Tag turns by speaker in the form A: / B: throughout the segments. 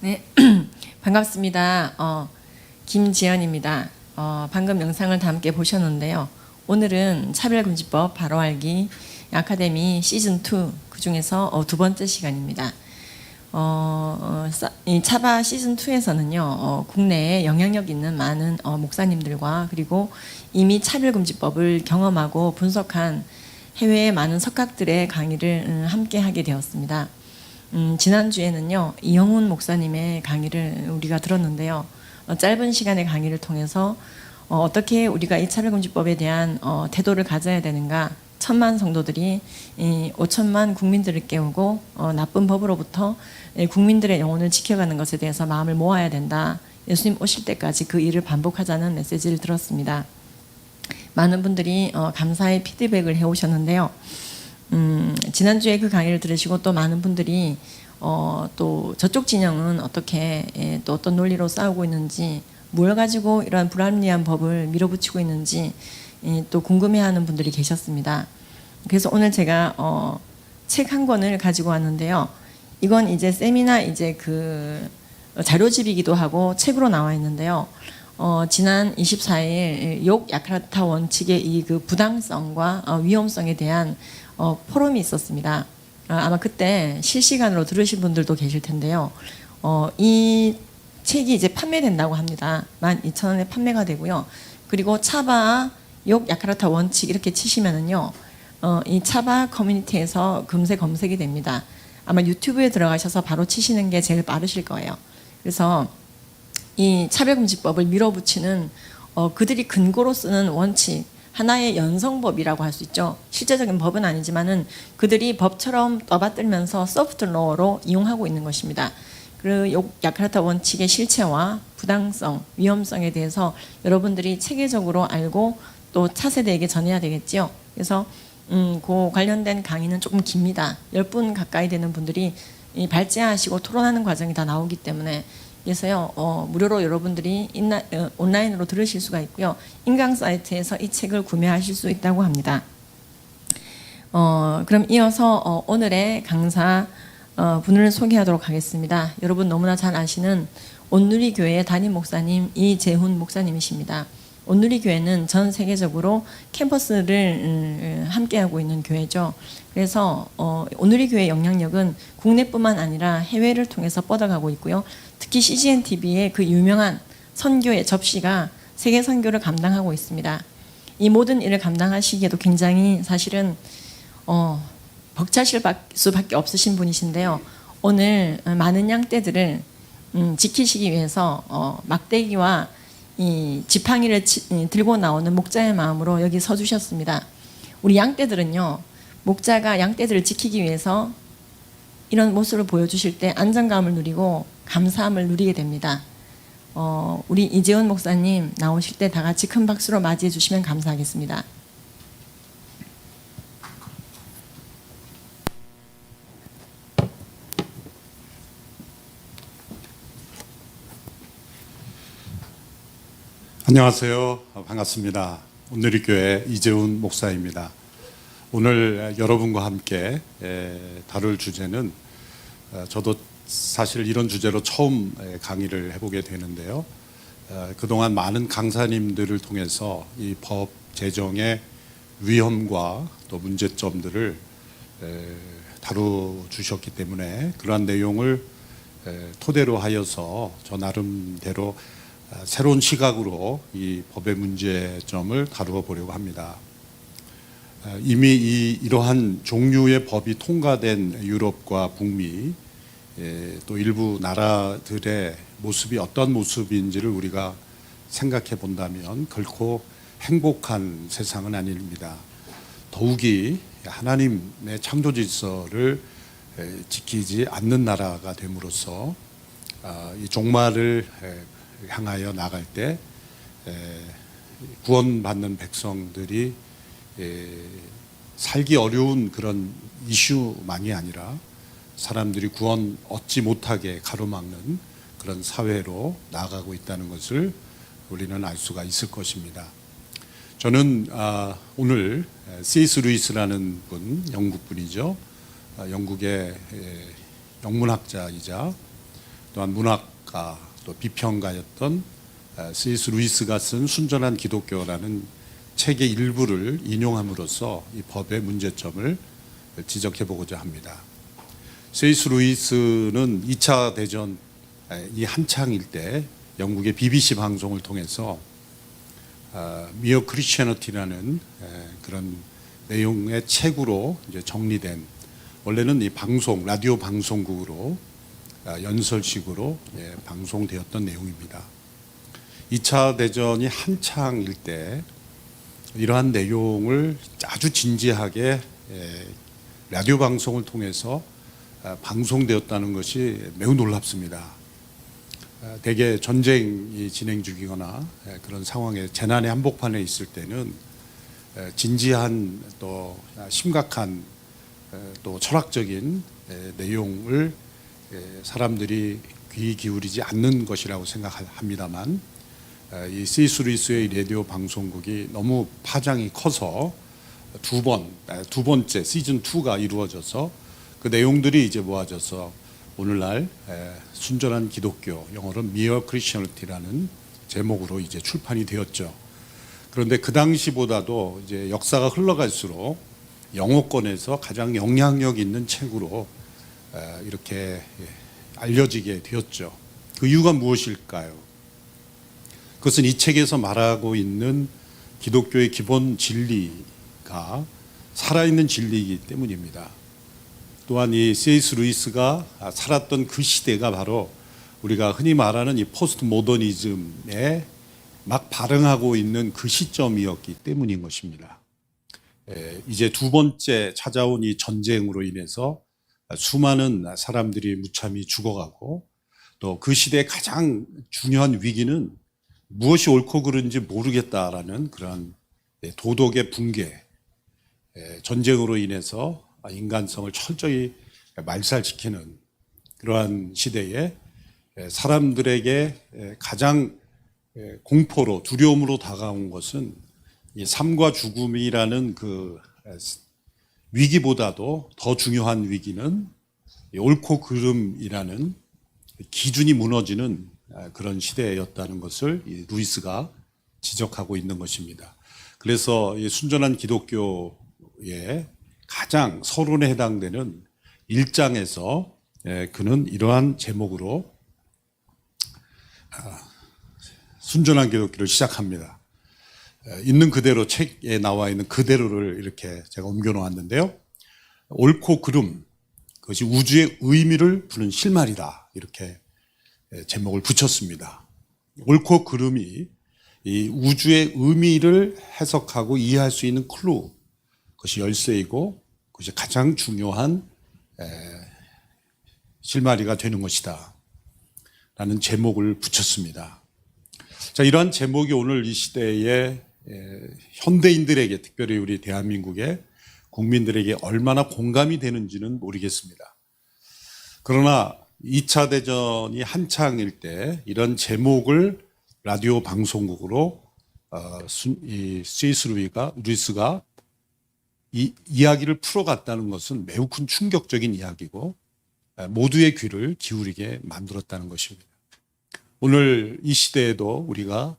A: 네, 반갑습니다. 김지연입니다. 방금 영상을 다 함께 보셨는데요. 오늘은 차별금지법 바로 알기 아카데미 시즌2 그 중에서 두 번째 시간입니다. 이 차바 시즌2에서는요, 국내에 영향력 있는 많은 목사님들과 그리고 이미 차별금지법을 경험하고 분석한 해외의 많은 석학들의 강의를 함께 하게 되었습니다. 지난주에는요, 이영훈 목사님의 강의를 우리가 들었는데요. 짧은 시간의 강의를 통해서 어떻게 우리가 이 차별금지법에 대한 태도를 가져야 되는가, 1,000만 성도들이 5천만 국민들을 깨우고 나쁜 법으로부터 국민들의 영혼을 지켜가는 것에 대해서 마음을 모아야 된다. 예수님 오실 때까지 그 일을 반복하자는 메시지를 들었습니다. 많은 분들이 감사의 피드백을 해오셨는데요. 지난주에 그 강의를 들으시고 또 많은 분들이 또 저쪽 진영은 어떻게 또 어떤 논리로 싸우고 있는지, 뭘 가지고 이런 불합리한 법을 밀어붙이고 있는지 또 궁금해하는 분들이 계셨습니다. 그래서 오늘 제가 책 한 권을 가지고 왔는데요. 이건 이제 세미나 이제 그 자료집이기도 하고 책으로 나와 있는데요. 지난 24일 욕 야카르타 원칙의 이 그 부당성과 위험성에 대한 포럼이 있었습니다. 아마 그때 실시간으로 들으신 분들도 계실 텐데요. 이 책이 이제 판매된다고 합니다. 12,000원에 판매가 되고요. 그리고 차바 욕 야카르타 원칙 이렇게 치시면은요, 이 차바 커뮤니티에서 금세 검색이 됩니다. 아마 유튜브에 들어가셔서 바로 치시는 게 제일 빠르실 거예요. 그래서 이 차별금지법을 밀어붙이는 그들이 근거로 쓰는 원칙, 하나의 연성법이라고 할 수 있죠. 실제적인 법은 아니지만은 그들이 법처럼 떠받들면서 소프트로어로 이용하고 있는 것입니다. 그 야카르타 원칙의 실체와 부당성, 위험성에 대해서 여러분들이 체계적으로 알고 또 차세대에게 전해야 되겠지요. 그래서 그 관련된 강의는 조금 깁니다. 10분 가까이 되는 분들이 발제하시고 토론하는 과정이 다 나오기 때문에, 그래서요, 무료로 여러분들이 온라인으로 들으실 수가 있고요. 인강 사이트에서 이 책을 구매하실 수 있다고 합니다. 그럼 이어서 오늘의 강사 분을 소개하도록 하겠습니다. 여러분 너무나 잘 아시는 온누리교회 담임 목사님 이재훈 목사님이십니다. 온누리교회는 전 세계적으로 캠퍼스를 함께하고 있는 교회죠. 그래서 온누리교회의 영향력은 국내뿐만 아니라 해외를 통해서 뻗어가고 있고요. 특히 CGN TV의 그 유명한 선교의 접시가 세계 선교를 감당하고 있습니다. 이 모든 일을 감당하시기에도 굉장히 사실은 벅차실 수밖에 없으신 분이신데요. 오늘 많은 양떼들을 지키시기 위해서 막대기와 이 지팡이를 들고 나오는 목자의 마음으로 여기 서주셨습니다. 우리 양떼들은요, 목자가 양떼들을 지키기 위해서 이런 모습을 보여주실 때 안정감을 누리고 감사함을 누리게 됩니다. 우리 이재훈 목사님 나오실 때 다 같이 큰 박수로 맞이해 주시면 감사하겠습니다.
B: 안녕하세요. 반갑습니다. 온누리교회 이재훈 목사입니다. 오늘 여러분과 함께 다룰 주제는, 저도 사실 이런 주제로 처음 강의를 해보게 되는데요. 그동안 많은 강사님들을 통해서 이 법 제정의 위험과 또 문제점들을 다루주셨기 때문에 그러한 내용을 토대로 하여서 저 나름대로 새로운 시각으로 이 법의 문제점을 다루어 보려고 합니다. 이미 이러한 종류의 법이 통과된 유럽과 북미, 또 일부 나라들의 모습이 어떤 모습인지를 우리가 생각해 본다면 결코 행복한 세상은 아닙니다. 더욱이 하나님의 창조 질서를 지키지 않는 나라가 됨으로써 이 종말을 향하여 나갈 때 구원받는 백성들이 살기 어려운 그런 이슈만이 아니라 사람들이 구원 얻지 못하게 가로막는 그런 사회로 나아가고 있다는 것을 우리는 알 수가 있을 것입니다. 저는 오늘 C.S. 루이스라는 분, 영국 분이죠. 영국의 영문학자이자 또한 문학가 또 비평가였던 C.S. 루이스가 쓴 순전한 기독교라는 책의 일부를 인용함으로써 이 법의 문제점을 지적해 보고자 합니다. C.S. 루이스는 2차 대전이 한창일 때 영국의 BBC 방송을 통해서 미어 크리스천어티라는 그런 내용의 책으로 이제 정리된, 원래는 이 방송 라디오 방송국으로 연설식으로 방송되었던 내용입니다. 2차 대전이 한창일 때 이러한 내용을 아주 진지하게 라디오 방송을 통해서 방송되었다는 것이 매우 놀랍습니다. 대개 전쟁이 진행 중이거나 그런 상황에 재난의 한복판에 있을 때는 진지한 또 심각한 또 철학적인 내용을 사람들이 귀 기울이지 않는 것이라고 생각합니다만, 이 C.S. 루이스의 라디오 방송국이 너무 파장이 커서 두 번째 시즌 2가 이루어져서 그 내용들이 이제 모아져서 오늘날 순전한 기독교, 영어로 Mere Christianity라는 제목으로 이제 출판이 되었죠. 그런데 그 당시보다도 이제 역사가 흘러갈수록 영어권에서 가장 영향력 있는 책으로 이렇게 알려지게 되었죠. 그 이유가 무엇일까요? 그것은 이 책에서 말하고 있는 기독교의 기본 진리가 살아있는 진리이기 때문입니다. 또한 이 C.S. 루이스가 살았던 그 시대가 바로 우리가 흔히 말하는 이 포스트 모더니즘에 막 발응하고 있는 그 시점이었기 때문인 것입니다. 이제 두 번째 찾아온 이 전쟁으로 인해서 수많은 사람들이 무참히 죽어가고, 또 그 시대의 가장 중요한 위기는 무엇이 옳고 그른지 모르겠다라는 그런 도덕의 붕괴, 전쟁으로 인해서 인간성을 철저히 말살시키는 그러한 시대에 사람들에게 가장 공포로, 두려움으로 다가온 것은 이 삶과 죽음이라는 그 위기보다도 더 중요한 위기는 옳고 그름이라는 기준이 무너지는 그런 시대였다는 것을 루이스가 지적하고 있는 것입니다. 그래서 이 순전한 기독교의 가장 서론에 해당되는 1장에서 그는 이러한 제목으로 순전한 기독교를 시작합니다. 있는 그대로, 책에 나와 있는 그대로를 이렇게 제가 옮겨 놓았는데요. 옳고 그름, 그것이 우주의 의미를 부는 실마리다, 이렇게 제목을 붙였습니다. 옳고 그름이 이 우주의 의미를 해석하고 이해할 수 있는 클루, 그것이 열쇠이고 그것이 가장 중요한 실마리가 되는 것이다 라는 제목을 붙였습니다. 자, 이러한 제목이 오늘 이 시대의 현대인들에게, 특별히 우리 대한민국의 국민들에게 얼마나 공감이 되는지는 모르겠습니다. 그러나 2차 대전이 한창일 때 이런 제목을 라디오 방송국으로 이 C.S. 루이스가 이 이야기를 풀어갔다는 것은 매우 큰 충격적인 이야기고 모두의 귀를 기울이게 만들었다는 것입니다. 오늘 이 시대에도 우리가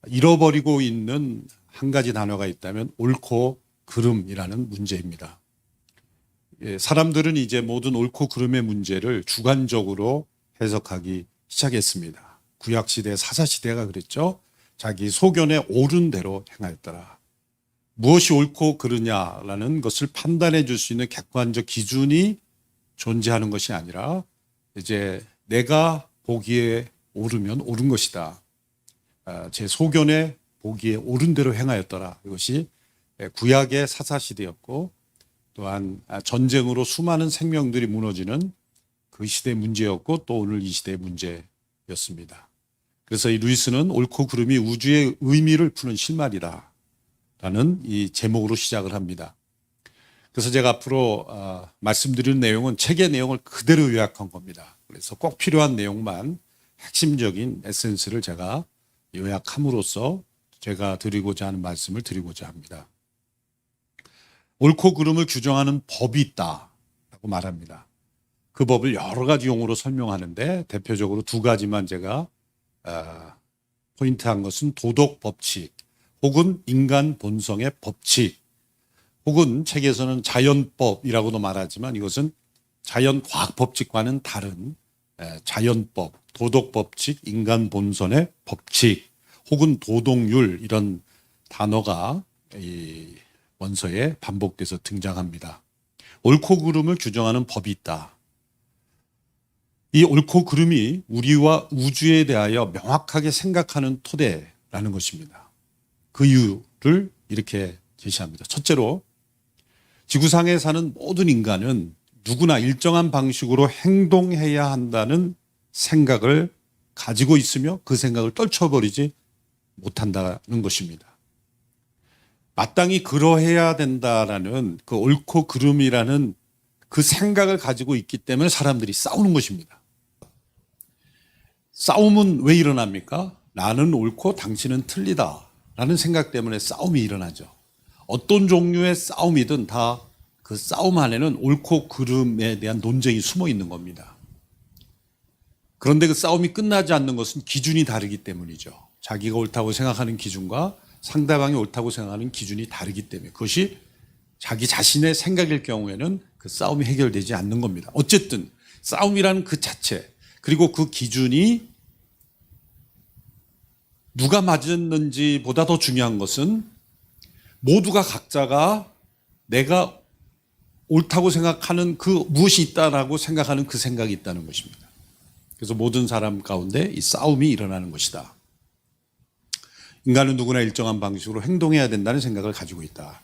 B: 잃어버리고 있는 한 가지 단어가 있다면 옳고 그름이라는 문제입니다. 사람들은 이제 모든 옳고 그름의 문제를 주관적으로 해석하기 시작했습니다. 구약시대, 사사시대가 그랬죠. 자기 소견에 옳은 대로 행하였더라. 무엇이 옳고 그르냐라는 것을 판단해 줄 수 있는 객관적 기준이 존재하는 것이 아니라 이제 내가 보기에 옳으면 옳은 것이다. 제 소견에 보기에 옳은 대로 행하였더라. 이것이 구약의 사사시대였고, 또한 전쟁으로 수많은 생명들이 무너지는 그 시대의 문제였고, 또 오늘 이 시대의 문제였습니다. 그래서 이 루이스는 옳고 그름이 우주의 의미를 푸는 실마리다 라는 이 제목으로 시작을 합니다. 그래서 제가 앞으로 말씀드리는 내용은 책의 내용을 그대로 요약한 겁니다. 그래서 꼭 필요한 내용만, 핵심적인 에센스를 제가 요약함으로써 제가 드리고자 하는 말씀을 드리고자 합니다. 옳고 그름을 규정하는 법이 있다라고 말합니다. 그 법을 여러 가지 용어로 설명하는데 대표적으로 두 가지만 제가 포인트한 것은 도덕 법칙 혹은 인간 본성의 법칙 혹은 책에서는 자연법이라고도 말하지만 이것은 자연과학 법칙과는 다른 자연법, 도덕 법칙, 인간 본성의 법칙 혹은 도덕률 이런 단어가 이 원서에 반복돼서 등장합니다. 옳고 그름을 규정하는 법이 있다. 이 옳고 그름이 우리와 우주에 대하여 명확하게 생각하는 토대라는 것입니다. 그 이유를 이렇게 제시합니다. 첫째로 지구상에 사는 모든 인간은 누구나 일정한 방식으로 행동해야 한다는 생각을 가지고 있으며 그 생각을 떨쳐버리지 못한다는 것입니다. 마땅히 그러해야 된다라는 그 옳고 그름이라는 그 생각을 가지고 있기 때문에 사람들이 싸우는 것입니다. 싸움은 왜 일어납니까? 나는 옳고 당신은 틀리다 라는 생각 때문에 싸움이 일어나죠. 어떤 종류의 싸움이든 다 그 싸움 안에는 옳고 그름에 대한 논쟁이 숨어 있는 겁니다. 그런데 그 싸움이 끝나지 않는 것은 기준이 다르기 때문이죠. 자기가 옳다고 생각하는 기준과 상대방이 옳다고 생각하는 기준이 다르기 때문에 그것이 자기 자신의 생각일 경우에는 그 싸움이 해결되지 않는 겁니다. 어쨌든 싸움이라는 그 자체 그리고 그 기준이 누가 맞았는지보다 더 중요한 것은 모두가 각자가 내가 옳다고 생각하는 그 무엇이 있다라고 생각하는 그 생각이 있다는 것입니다. 그래서 모든 사람 가운데 이 싸움이 일어나는 것이다. 인간은 누구나 일정한 방식으로 행동해야 된다는 생각을 가지고 있다.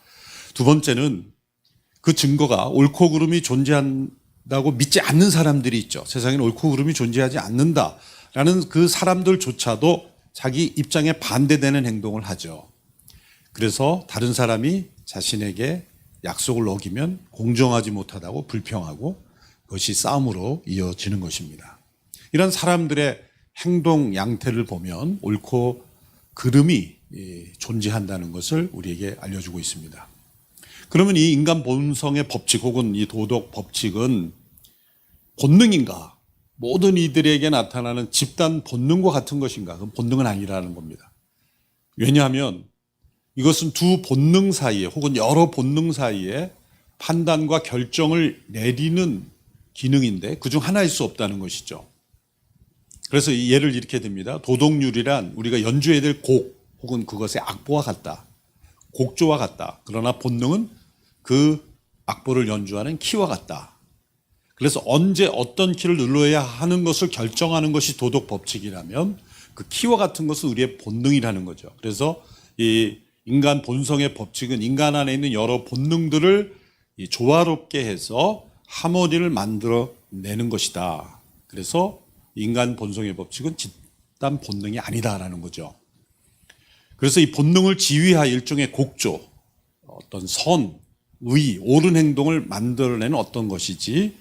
B: 두 번째는 그 증거가 옳고 그름이 존재한다고 믿지 않는 사람들이 있죠. 세상에는 옳고 그름이 존재하지 않는다라는 그 사람들조차도 자기 입장에 반대되는 행동을 하죠. 그래서 다른 사람이 자신에게 약속을 어기면 공정하지 못하다고 불평하고 그것이 싸움으로 이어지는 것입니다. 이런 사람들의 행동 양태를 보면 옳고 그름이 존재한다는 것을 우리에게 알려주고 있습니다. 그러면 이 인간 본성의 법칙 혹은 이 도덕 법칙은 본능인가? 모든 이들에게 나타나는 집단 본능과 같은 것인가? 그건 본능은 아니라는 겁니다. 왜냐하면 이것은 두 본능 사이에 혹은 여러 본능 사이에 판단과 결정을 내리는 기능인데 그중 하나일 수 없다는 것이죠. 그래서 이 예를 이렇게 듭니다. 도덕률이란 우리가 연주해야 될 곡 혹은 그것의 악보와 같다. 곡조와 같다. 그러나 본능은 그 악보를 연주하는 키와 같다. 그래서 언제 어떤 키를 눌러야 하는 것을 결정하는 것이 도덕 법칙이라면 그 키와 같은 것은 우리의 본능이라는 거죠. 그래서 이 인간 본성의 법칙은 인간 안에 있는 여러 본능들을 조화롭게 해서 하모니를 만들어내는 것이다. 그래서 인간 본성의 법칙은 집단 본능이 아니다라는 거죠. 그래서 이 본능을 지휘할 일종의 곡조, 어떤 선, 의, 옳은 행동을 만들어내는 어떤 것이지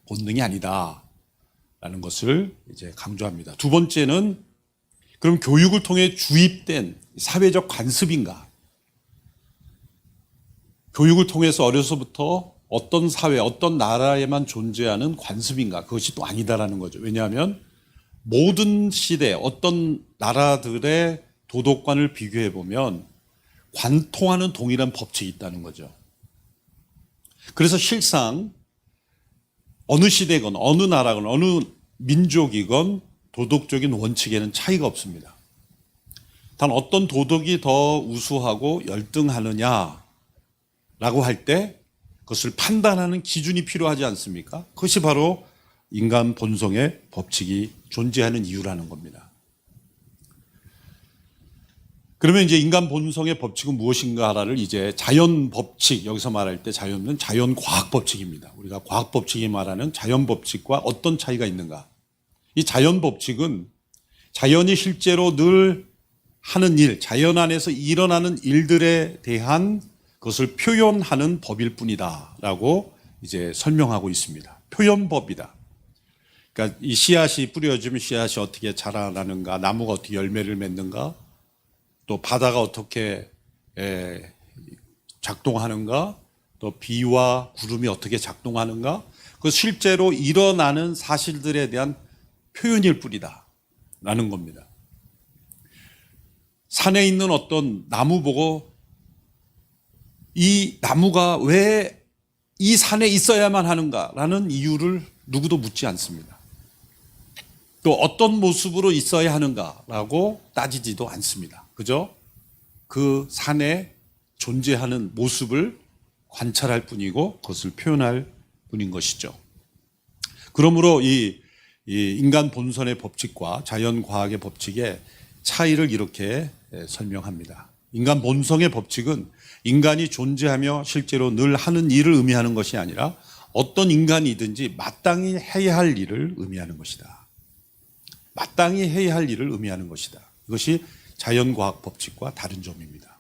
B: 본능이 아니다라는 것을 이제 강조합니다. 두 번째는 그럼 교육을 통해 주입된 사회적 관습인가? 교육을 통해서 어려서부터 어떤 사회, 어떤 나라에만 존재하는 관습인가? 그것이 또 아니다라는 거죠. 왜냐하면 모든 시대, 어떤 나라들의 도덕관을 비교해 보면 관통하는 동일한 법칙이 있다는 거죠. 그래서 실상 어느 시대건 어느 나라건 어느 민족이건 도덕적인 원칙에는 차이가 없습니다. 단 어떤 도덕이 더 우수하고 열등하느냐라고 할 때 그것을 판단하는 기준이 필요하지 않습니까? 그것이 바로 인간 본성의 법칙이 존재하는 이유라는 겁니다. 그러면 이제 인간 본성의 법칙은 무엇인가를 이제 자연 법칙, 여기서 말할 때 자연은 자연 과학 법칙입니다. 우리가 과학 법칙이 말하는 자연 법칙과 어떤 차이가 있는가? 이 자연 법칙은 자연이 실제로 늘 하는 일, 자연 안에서 일어나는 일들에 대한 그것을 표현하는 법일 뿐이다라고 이제 설명하고 있습니다. 표현법이다. 그러니까 이 씨앗이 뿌려지면 씨앗이 어떻게 자라나는가, 나무가 어떻게 열매를 맺는가, 또 바다가 어떻게 작동하는가, 또 비와 구름이 어떻게 작동하는가, 그 실제로 일어나는 사실들에 대한 표현일 뿐이다라는 겁니다. 산에 있는 어떤 나무 보고 이 나무가 왜 이 산에 있어야만 하는가라는 이유를 누구도 묻지 않습니다. 또 어떤 모습으로 있어야 하는가라고 따지지도 않습니다. 그저 그 산에 존재하는 모습을 관찰할 뿐이고 그것을 표현할 뿐인 것이죠. 그러므로 이 인간 본선의 법칙과 자연과학의 법칙의 차이를 이렇게 설명합니다. 인간 본성의 법칙은 인간이 존재하며 실제로 늘 하는 일을 의미하는 것이 아니라 어떤 인간이든지 마땅히 해야 할 일을 의미하는 것이다. 마땅히 해야 할 일을 의미하는 것이다. 이것이 자연과학 법칙과 다른 점입니다.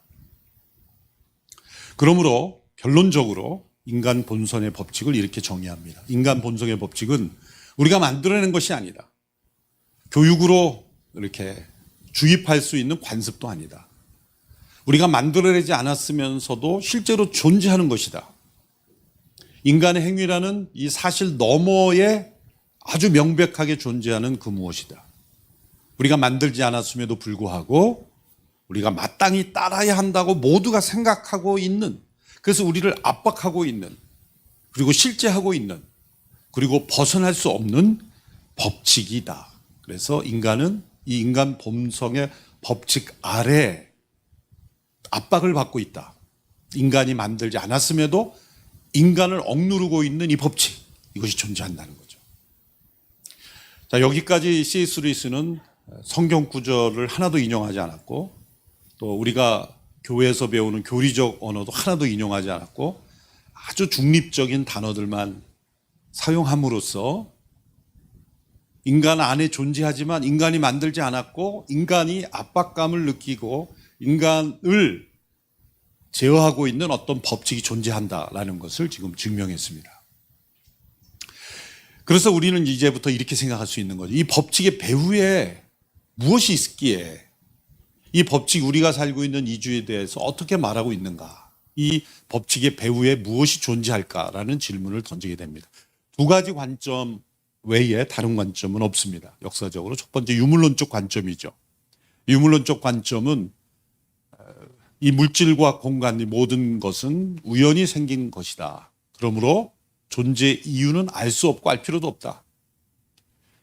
B: 그러므로 결론적으로 인간 본성의 법칙을 이렇게 정의합니다. 인간 본성의 법칙은 우리가 만들어낸 것이 아니라 교육으로 이렇게 주입할 수 있는 관습도 아니다. 우리가 만들어내지 않았으면서도 실제로 존재하는 것이다. 인간의 행위라는 이 사실 너머에 아주 명백하게 존재하는 그 무엇이다. 우리가 만들지 않았음에도 불구하고 우리가 마땅히 따라야 한다고 모두가 생각하고 있는, 그래서 우리를 압박하고 있는, 그리고 실제하고 있는, 그리고 벗어날 수 없는 법칙이다. 그래서 인간은 이 인간 본성의 법칙 아래 압박을 받고 있다. 인간이 만들지 않았음에도 인간을 억누르고 있는 이 법칙, 이것이 존재한다는 거죠. 자, 여기까지 C.S. 루이스는 성경 구절을 하나도 인용하지 않았고, 또 우리가 교회에서 배우는 교리적 언어도 하나도 인용하지 않았고, 아주 중립적인 단어들만 사용함으로써 인간 안에 존재하지만 인간이 만들지 않았고, 인간이 압박감을 느끼고 인간을 제어하고 있는 어떤 법칙이 존재한다라는 것을 지금 증명했습니다. 그래서 우리는 이제부터 이렇게 생각할 수 있는 거죠. 이 법칙의 배후에 무엇이 있기에 이 법칙이 우리가 살고 있는 이주에 대해서 어떻게 말하고 있는가, 이 법칙의 배후에 무엇이 존재할까라는 질문을 던지게 됩니다. 두 가지 관점 외에 다른 관점은 없습니다. 역사적으로 첫 번째 유물론적 관점이죠. 유물론적 관점은 이 물질과 공간, 이 모든 것은 우연히 생긴 것이다. 그러므로 존재 이유는 알 수 없고 알 필요도 없다.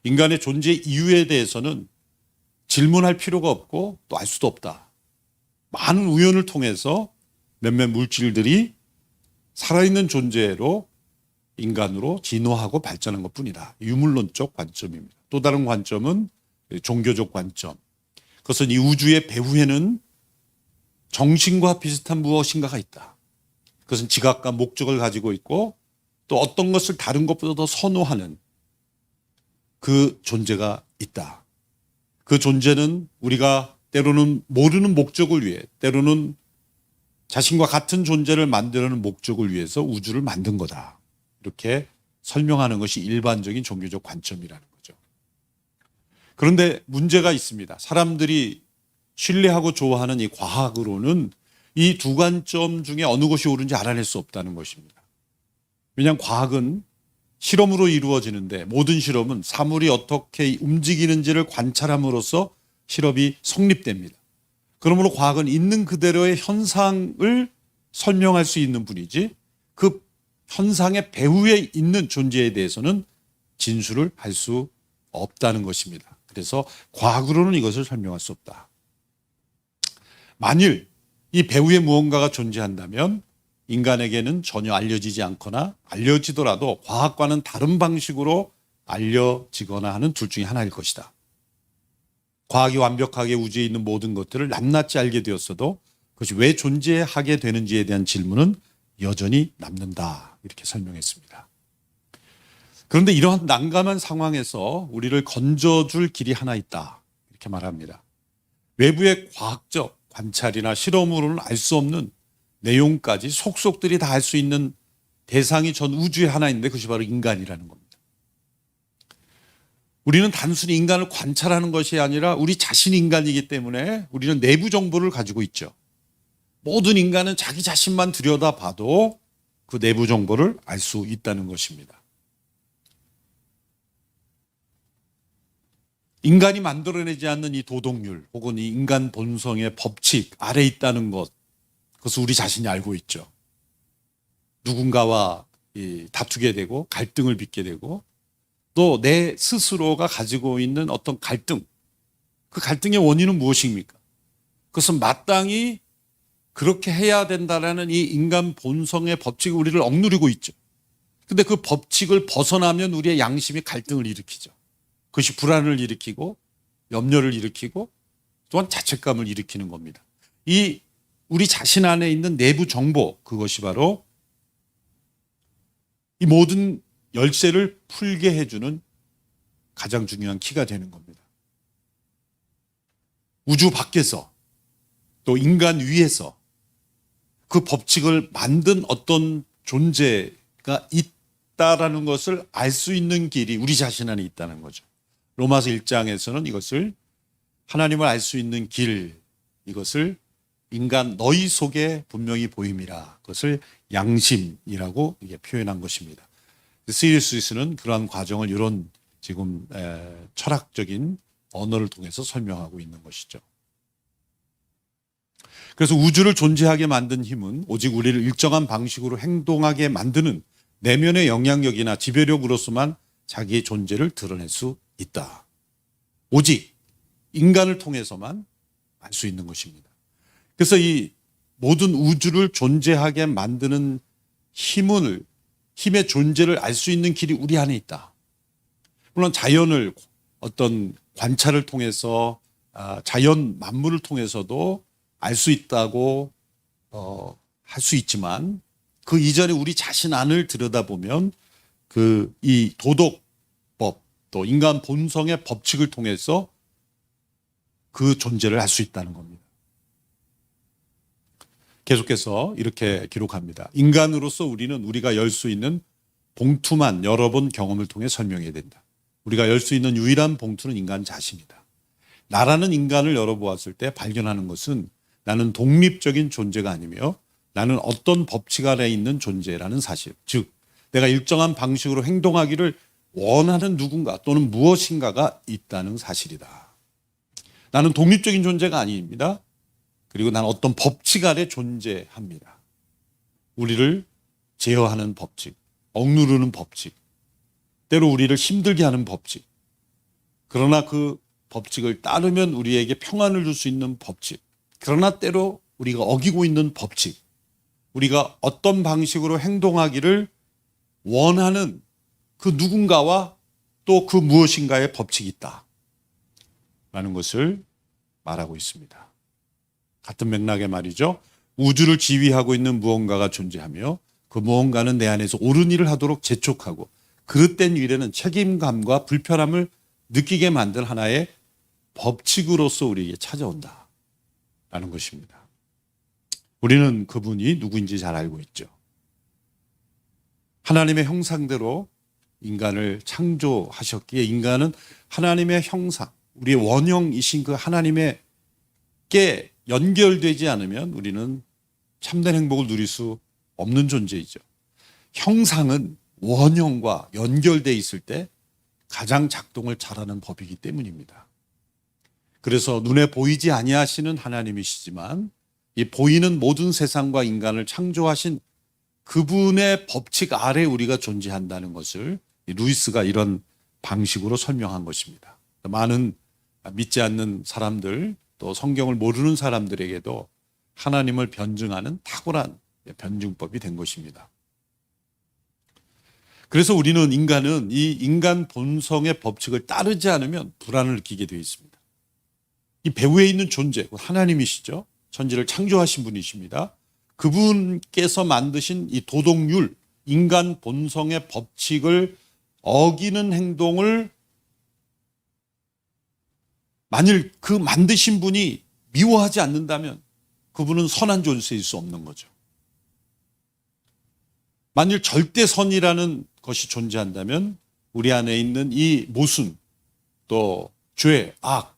B: 인간의 존재 이유에 대해서는 질문할 필요가 없고 또 알 수도 없다. 많은 우연을 통해서 몇몇 물질들이 살아있는 존재로 인간으로 진화하고 발전한 것뿐이다. 유물론적 관점입니다. 또 다른 관점은 종교적 관점. 그것은 이 우주의 배후에는 정신과 비슷한 무엇인가가 있다. 그것은 지각과 목적을 가지고 있고 또 어떤 것을 다른 것보다 더 선호하는 그 존재가 있다. 그 존재는 우리가 때로는 모르는 목적을 위해, 때로는 자신과 같은 존재를 만드는 목적을 위해서 우주를 만든 거다. 이렇게 설명하는 것이 일반적인 종교적 관점이라는 거죠. 그런데 문제가 있습니다. 사람들이 신뢰하고 좋아하는 이 과학으로는 이 두 관점 중에 어느 것이 옳은지 알아낼 수 없다는 것입니다. 왜냐하면 과학은 실험으로 이루어지는데 모든 실험은 사물이 어떻게 움직이는지를 관찰함으로써 실험이 성립됩니다. 그러므로 과학은 있는 그대로의 현상을 설명할 수 있는 뿐이지 그 현상의 배후에 있는 존재에 대해서는 진술을 할 수 없다는 것입니다. 그래서 과학으로는 이것을 설명할 수 없다. 만일 이 배후에 무언가가 존재한다면 인간에게는 전혀 알려지지 않거나 알려지더라도 과학과는 다른 방식으로 알려지거나 하는 둘 중에 하나일 것이다. 과학이 완벽하게 우주에 있는 모든 것들을 낱낱이 알게 되었어도 그것이 왜 존재하게 되는지에 대한 질문은 여전히 남는다. 이렇게 설명했습니다. 그런데 이러한 난감한 상황에서 우리를 건져줄 길이 하나 있다. 이렇게 말합니다. 외부의 과학적 관찰이나 실험으로는 알 수 없는 내용까지 속속들이 다 알 수 있는 대상이 전 우주에 하나 있는데 그것이 바로 인간이라는 겁니다. 우리는 단순히 인간을 관찰하는 것이 아니라 우리 자신이 인간이기 때문에 우리는 내부 정보를 가지고 있죠. 모든 인간은 자기 자신만 들여다봐도 그 내부 정보를 알 수 있다는 것입니다. 인간이 만들어내지 않는 이 도덕률 혹은 이 인간 본성의 법칙 아래 있다는 것, 그것을 우리 자신이 알고 있죠. 누군가와 다투게 되고 갈등을 빚게 되고 또 내 스스로가 가지고 있는 어떤 갈등, 그 갈등의 원인은 무엇입니까? 그것은 마땅히 그렇게 해야 된다라는 이 인간 본성의 법칙이 우리를 억누르고 있죠. 근데 그 법칙을 벗어나면 우리의 양심이 갈등을 일으키죠. 그것이 불안을 일으키고 염려를 일으키고 또한 자책감을 일으키는 겁니다. 이 우리 자신 안에 있는 내부 정보, 그것이 바로 이 모든 열쇠를 풀게 해주는 가장 중요한 키가 되는 겁니다. 우주 밖에서 또 인간 위에서 그 법칙을 만든 어떤 존재가 있다라는 것을 알 수 있는 길이 우리 자신 안에 있다는 거죠. 로마서 1장에서는 이것을 하나님을 알 수 있는 길, 이것을 인간 너희 속에 분명히 보임이라, 그것을 양심이라고 이게 표현한 것입니다. C.S. 루이스는 그러한 과정을 이런 지금 철학적인 언어를 통해서 설명하고 있는 것이죠. 그래서 우주를 존재하게 만든 힘은 오직 우리를 일정한 방식으로 행동하게 만드는 내면의 영향력이나 지배력으로서만 자기의 존재를 드러낼 수 있다. 오직 인간을 통해서만 알 수 있는 것입니다. 그래서 이 모든 우주를 존재하게 만드는 힘의 존재를 알 수 있는 길이 우리 안에 있다. 물론 자연을 어떤 관찰을 통해서 자연 만물을 통해서도 알 수 있다고 할 수 있지만 그 이전에 우리 자신 안을 들여다보면 이 도덕법 또 인간 본성의 법칙을 통해서 그 존재를 알 수 있다는 겁니다. 계속해서 이렇게 기록합니다. 인간으로서 우리는 우리가 열 수 있는 봉투만 여러 번 경험을 통해 설명해야 된다. 우리가 열 수 있는 유일한 봉투는 인간 자신이다. 나라는 인간을 열어보았을 때 발견하는 것은 나는 독립적인 존재가 아니며 나는 어떤 법칙 아래에 있는 존재라는 사실, 즉 내가 일정한 방식으로 행동하기를 원하는 누군가 또는 무엇인가가 있다는 사실이다. 나는 독립적인 존재가 아닙니다. 그리고 나는 어떤 법칙 아래 존재합니다. 우리를 제어하는 법칙, 억누르는 법칙, 때로 우리를 힘들게 하는 법칙, 그러나 그 법칙을 따르면 우리에게 평안을 줄 수 있는 법칙, 그러나 때로 우리가 어기고 있는 법칙, 우리가 어떤 방식으로 행동하기를 원하는 그 누군가와 또 그 무엇인가의 법칙이 있다 라는 것을 말하고 있습니다. 같은 맥락의 말이죠. 우주를 지휘하고 있는 무언가가 존재하며 그 무언가는 내 안에서 옳은 일을 하도록 재촉하고 그릇된 일에는 책임감과 불편함을 느끼게 만든 하나의 법칙으로서 우리에게 찾아온다 라는 것입니다. 우리는 그분이 누구인지 잘 알고 있죠. 하나님의 형상대로 인간을 창조하셨기에 인간은 하나님의 형상, 우리의 원형이신 그 하나님께 연결되지 않으면 우리는 참된 행복을 누릴 수 없는 존재이죠. 형상은 원형과 연결되어 있을 때 가장 작동을 잘하는 법이기 때문입니다. 그래서 눈에 보이지 아니하시는 하나님이시지만 이 보이는 모든 세상과 인간을 창조하신 그분의 법칙 아래 우리가 존재한다는 것을 루이스가 이런 방식으로 설명한 것입니다. 많은 믿지 않는 사람들 또 성경을 모르는 사람들에게도 하나님을 변증하는 탁월한 변증법이 된 것입니다. 그래서 우리는 인간은 이 인간 본성의 법칙을 따르지 않으면 불안을 느끼게 되어 있습니다. 이 배후에 있는 존재, 하나님이시죠. 천지를 창조하신 분이십니다. 그분께서 만드신 이 도덕률, 인간 본성의 법칙을 어기는 행동을 만일 그 만드신 분이 미워하지 않는다면 그분은 선한 존재일 수 없는 거죠. 만일 절대선이라는 것이 존재한다면 우리 안에 있는 이 모순, 또 죄, 악,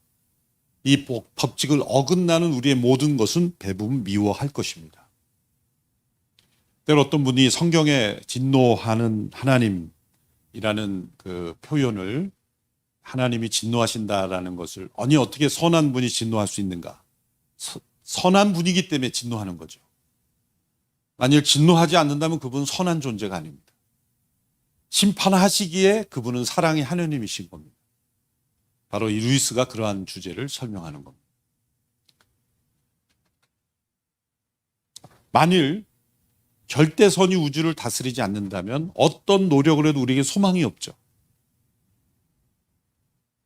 B: 이 법칙을 어긋나는 우리의 모든 것은 대부분 미워할 것입니다. 때로 어떤 분이 성경에 진노하는 하나님이라는 그 표현을 하나님이 진노하신다라는 것을, 아니 어떻게 선한 분이 진노할 수 있는가? 선한 분이기 때문에 진노하는 거죠. 만일 진노하지 않는다면 그분은 선한 존재가 아닙니다. 심판하시기에 그분은 사랑의 하나님이신 겁니다. 바로 이 루이스가 그러한 주제를 설명하는 겁니다. 만일 절대선이 우주를 다스리지 않는다면 어떤 노력을 해도 우리에게 소망이 없죠.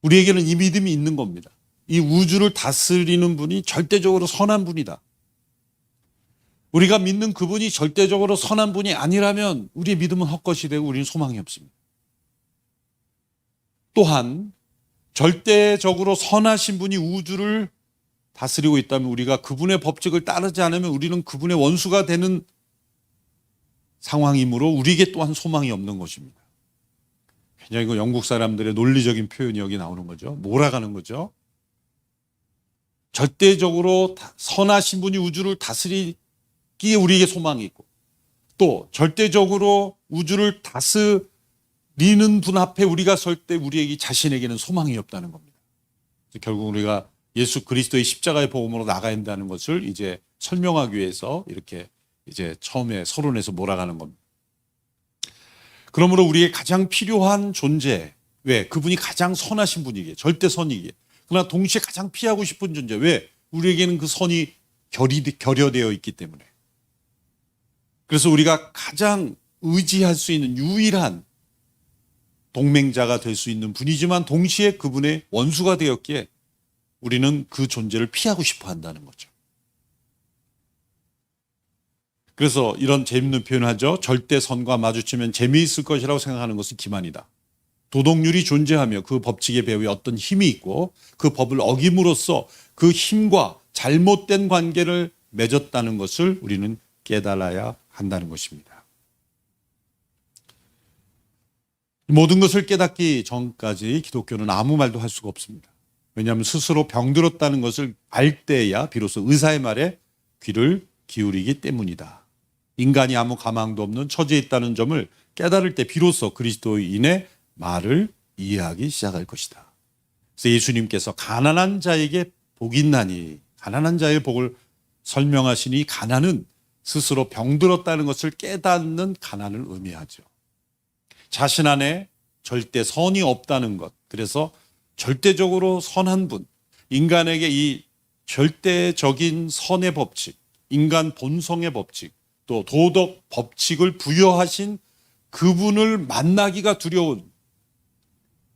B: 우리에게는 이 믿음이 있는 겁니다. 이 우주를 다스리는 분이 절대적으로 선한 분이다. 우리가 믿는 그분이 절대적으로 선한 분이 아니라면 우리의 믿음은 헛것이 되고 우리는 소망이 없습니다. 또한 절대적으로 선하신 분이 우주를 다스리고 있다면 우리가 그분의 법칙을 따르지 않으면 우리는 그분의 원수가 되는 상황이므로 우리에게 또한 소망이 없는 것입니다. 굉장히 그 영국 사람들의 논리적인 표현이 여기 나오는 거죠. 몰아가는 거죠. 절대적으로 선하신 분이 우주를 다스리기에 우리에게 소망이 있고, 또 절대적으로 우주를 다스리는 분 앞에 우리가 설 때 우리에게 자신에게는 소망이 없다는 겁니다. 결국 우리가 예수 그리스도의 십자가의 복음으로 나가야 한다는 것을 이제 설명하기 위해서 이렇게 이제 처음에 서론에서 몰아가는 겁니다. 그러므로 우리의 가장 필요한 존재, 왜? 그분이 가장 선하신 분이기에, 절대 선이기에. 그러나 동시에 가장 피하고 싶은 존재, 왜? 우리에게는 그 선이 결여되어 있기 때문에. 그래서 우리가 가장 의지할 수 있는 유일한 동맹자가 될 수 있는 분이지만 동시에 그분의 원수가 되었기에 우리는 그 존재를 피하고 싶어 한다는 거죠. 그래서 이런 재밌는 표현을 하죠. 절대선과 마주치면 재미있을 것이라고 생각하는 것은 기만이다. 도덕률이 존재하며 그 법칙의 배후에 어떤 힘이 있고 그 법을 어김으로써 그 힘과 잘못된 관계를 맺었다는 것을 우리는 깨달아야 한다는 것입니다. 모든 것을 깨닫기 전까지 기독교는 아무 말도 할 수가 없습니다. 왜냐하면 스스로 병들었다는 것을 알 때야 비로소 의사의 말에 귀를 기울이기 때문이다. 인간이 아무 가망도 없는 처지에 있다는 점을 깨달을 때 비로소 그리스도인의 말을 이해하기 시작할 것이다. 그래서 예수님께서 가난한 자에게 복이 있나니, 가난한 자의 복을 설명하시니 가난은 스스로 병들었다는 것을 깨닫는 가난을 의미하죠. 자신 안에 절대 선이 없다는 것, 그래서 절대적으로 선한 분, 인간에게 이 절대적인 선의 법칙, 인간 본성의 법칙, 또 도덕 법칙을 부여하신 그분을 만나기가 두려운,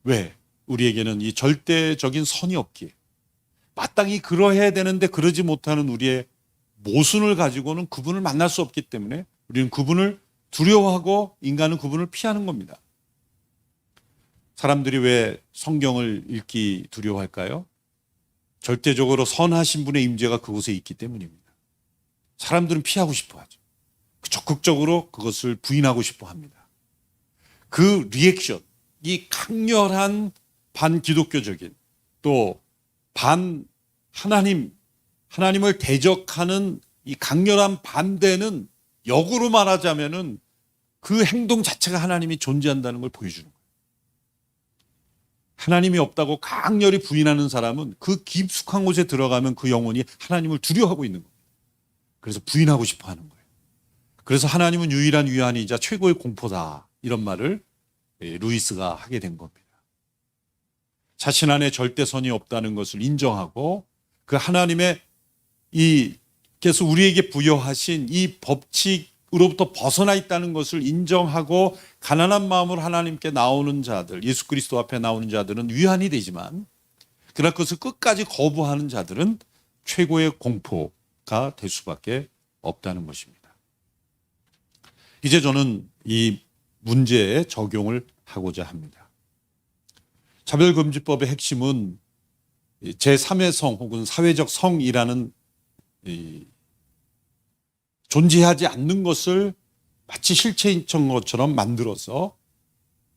B: 왜? 우리에게는 이 절대적인 선이 없기에, 마땅히 그러해야 되는데 그러지 못하는 우리의 모순을 가지고는 그분을 만날 수 없기 때문에 우리는 그분을 두려워하고 인간은 그분을 피하는 겁니다. 사람들이 왜 성경을 읽기 두려워할까요? 절대적으로 선하신 분의 임재가 그곳에 있기 때문입니다. 사람들은 피하고 싶어 하죠. 적극적으로 그것을 부인하고 싶어 합니다. 그 리액션, 이 강렬한 반기독교적인 또 하나님을 대적하는 이 강렬한 반대는 역으로 말하자면은 그 행동 자체가 하나님이 존재한다는 걸 보여주는 거예요. 하나님이 없다고 강렬히 부인하는 사람은 그 깊숙한 곳에 들어가면 그 영혼이 하나님을 두려워하고 있는 겁니다. 그래서 부인하고 싶어 하는 거예요. 그래서 하나님은 유일한 위안이자 최고의 공포다, 이런 말을 루이스가 하게 된 겁니다. 자신 안에 절대선이 없다는 것을 인정하고 그 하나님의 께서 우리에게 부여하신 이 법칙으로부터 벗어나 있다는 것을 인정하고 가난한 마음으로 하나님께 나오는 자들, 예수 그리스도 앞에 나오는 자들은 위안이 되지만, 그러나 그것을 끝까지 거부하는 자들은 최고의 공포가 될 수밖에 없다는 것입니다. 이제 저는 이 문제에 적용을 하고자 합니다. 차별금지법의 핵심은 제3의 성 혹은 사회적 성이라는 존재하지 않는 것을 마치 실체인 것처럼 만들어서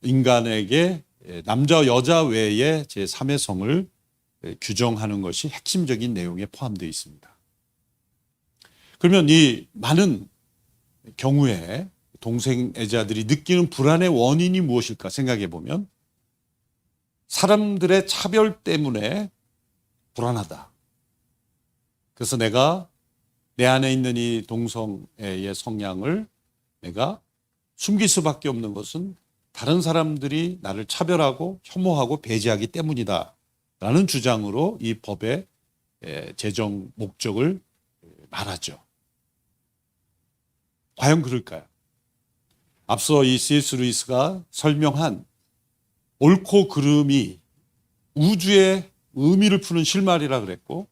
B: 인간에게 남자 여자 외에 제3의 성을 규정하는 것이 핵심적인 내용에 포함되어 있습니다. 그러면 이 많은 경우에 동성애자들이 느끼는 불안의 원인이 무엇일까 생각해 보면 사람들의 차별 때문에 불안하다. 그래서 내가 내 안에 있는 이 동성애의 성향을 내가 숨길 수밖에 없는 것은 다른 사람들이 나를 차별하고 혐오하고 배제하기 때문이다 라는 주장으로 이 법의 제정 목적을 말하죠. 과연 그럴까요? 앞서 이 C.S. 루이스가 설명한 옳고 그름이 우주의 의미를 푸는 실마리라 그랬고,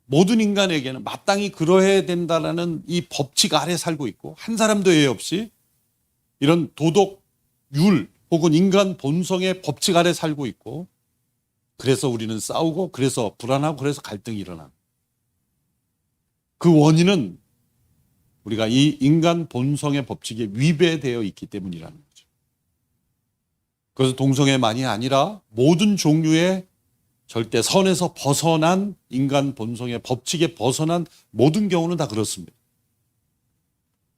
B: 모든 인간에게는 마땅히 그러해야 된다라는 이 법칙 아래 살고 있고, 한 사람도 예외 없이 이런 도덕,율 혹은 인간 본성의 법칙 아래 살고 있고, 그래서 우리는 싸우고, 그래서 불안하고, 그래서 갈등이 일어나. 그 원인은 우리가 이 인간 본성의 법칙에 위배되어 있기 때문이라는 거죠. 그래서 동성애만이 아니라 모든 종류의 절대 선에서 벗어난 인간 본성의 법칙에 벗어난 모든 경우는 다 그렇습니다.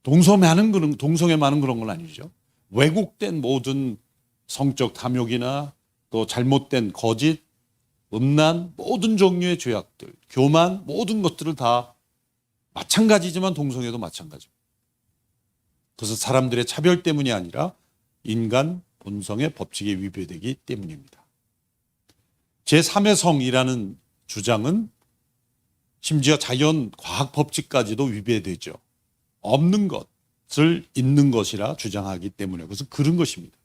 B: 동성애만은 그런 건 아니죠. 왜곡된 모든 성적 탐욕이나 또 잘못된 거짓, 음란, 모든 종류의 죄악들, 교만, 모든 것들을 다 마찬가지지만 동성애도 마찬가지입니다. 그래서 사람들의 차별 때문이 아니라 인간 본성의 법칙에 위배되기 때문입니다. 제3의 성이라는 주장은 심지어 자연 과학 법칙까지도 위배되죠. 없는 것을 있는 것이라 주장하기 때문에, 그래서 그런 것입니다.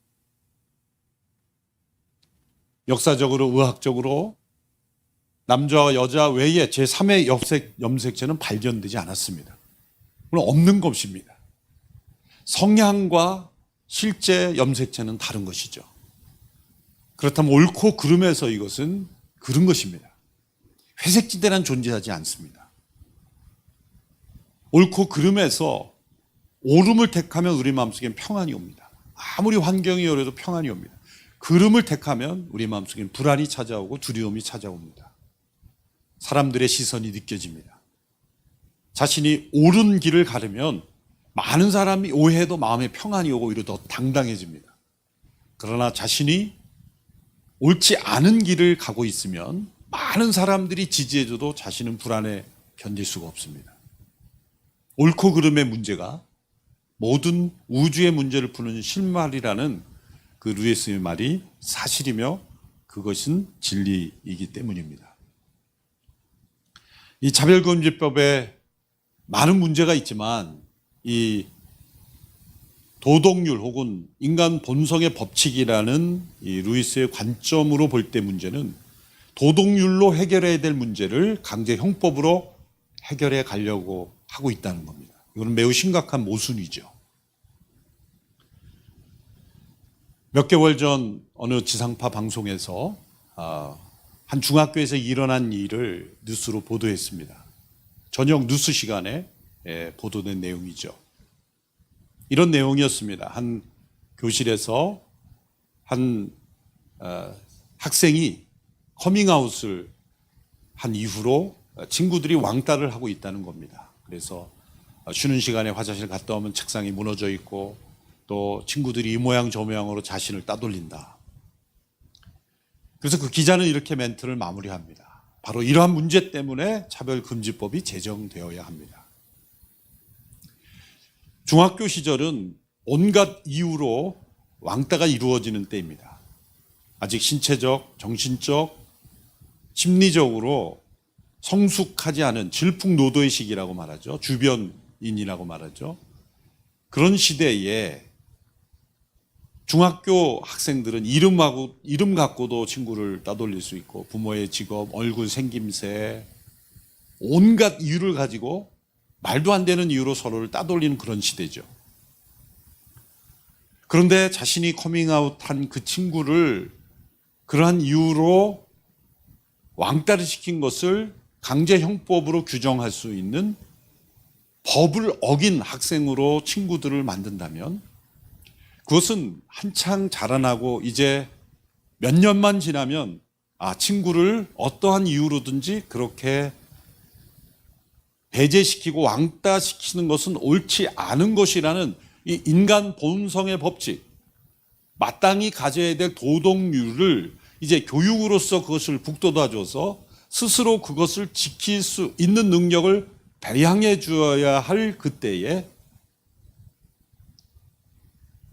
B: 역사적으로 의학적으로 남자와 여자 외에 제3의 염색체는 발견되지 않았습니다. 그건 없는 것입니다. 성향과 실제 염색체는 다른 것이죠. 그렇다면 옳고 그름에서 이것은 그런 것입니다. 회색지대란 존재하지 않습니다. 옳고 그름에서 옳음을 택하면 우리 마음속엔 평안이 옵니다. 아무리 환경이 어려도 평안이 옵니다. 그름을 택하면 우리 마음속엔 불안이 찾아오고 두려움이 찾아옵니다. 사람들의 시선이 느껴집니다. 자신이 옳은 길을 가르면 많은 사람이 오해해도 마음에 평안이 오고 오히려 더 당당해집니다. 그러나 자신이 옳지 않은 길을 가고 있으면 많은 사람들이 지지해줘도 자신은 불안에 견딜 수가 없습니다. 옳고 그름의 문제가 모든 우주의 문제를 푸는 실마리라는 그 루이스의 말이 사실이며 그것은 진리이기 때문입니다. 이 차별금지법에 많은 문제가 있지만 이 도덕률 혹은 인간 본성의 법칙이라는 이 루이스의 관점으로 볼 때 문제는 도덕률로 해결해야 될 문제를 강제 형법으로 해결해 가려고 하고 있다는 겁니다. 이건 매우 심각한 모순이죠. 몇 개월 전 어느 지상파 방송에서 한 중학교에서 일어난 일을 뉴스로 보도했습니다. 저녁 뉴스 시간에 보도된 내용이죠. 이런 내용이었습니다. 한 교실에서 한 학생이 커밍아웃을 한 이후로 친구들이 왕따를 하고 있다는 겁니다. 그래서 쉬는 시간에 화장실 갔다 오면 책상이 무너져 있고 또 친구들이 이 모양 저 모양으로 자신을 따돌린다. 그래서 그 기자는 이렇게 멘트를 마무리합니다. 바로 이러한 문제 때문에 차별금지법이 제정되어야 합니다. 중학교 시절은 온갖 이유로 왕따가 이루어지는 때입니다. 아직 신체적, 정신적, 심리적으로 성숙하지 않은 질풍노도의 시기라고 말하죠. 주변인이라고 말하죠. 그런 시대에 중학교 학생들은 이름 갖고도 친구를 따돌릴 수 있고 부모의 직업, 얼굴 생김새, 온갖 이유를 가지고 말도 안 되는 이유로 서로를 따돌리는 그런 시대죠. 그런데 자신이 커밍아웃한 그 친구를 그러한 이유로 왕따를 시킨 것을 강제 형법으로 규정할 수 있는 법을 어긴 학생으로 친구들을 만든다면 그것은 한창 자라나고 이제 몇 년만 지나면 친구를 어떠한 이유로든지 그렇게 배제시키고 왕따시키는 것은 옳지 않은 것이라는 이 인간 본성의 법칙, 마땅히 가져야 될 도덕률을 이제 교육으로서 그것을 북돋아줘서 스스로 그것을 지킬 수 있는 능력을 배양해 주어야 할 그때에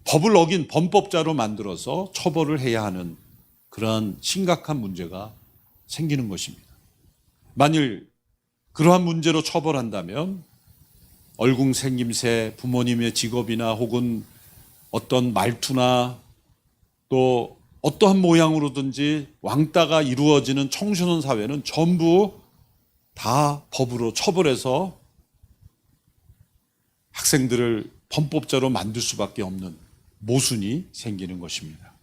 B: 법을 어긴 범법자로 만들어서 처벌을 해야 하는 그러한 심각한 문제가 생기는 것입니다. 만일 그러한 문제로 처벌한다면 얼궁 생김새, 부모님의 직업이나 혹은 어떤 말투나 또 어떠한 모양으로든지 왕따가 이루어지는 청소년 사회는 전부 다 법으로 처벌해서 학생들을 범법자로 만들 수밖에 없는 모순이 생기는 것입니다.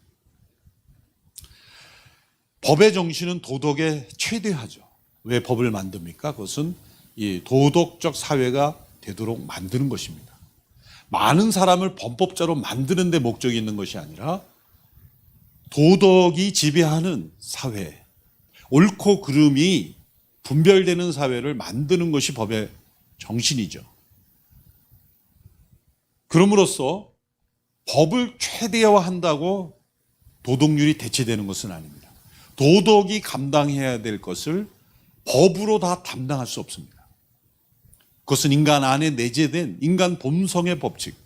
B: 법의 정신은 도덕의 최대화죠. 왜 법을 만듭니까? 그것은 이 도덕적 사회가 되도록 만드는 것입니다. 많은 사람을 범법자로 만드는 데 목적이 있는 것이 아니라 도덕이 지배하는 사회, 옳고 그름이 분별되는 사회를 만드는 것이 법의 정신이죠. 그럼으로써 법을 최대화한다고 도덕률이 대체되는 것은 아닙니다. 도덕이 감당해야 될 것을 법으로 다 담당할 수 없습니다. 그것은 인간 안에 내재된 인간 본성의 법칙,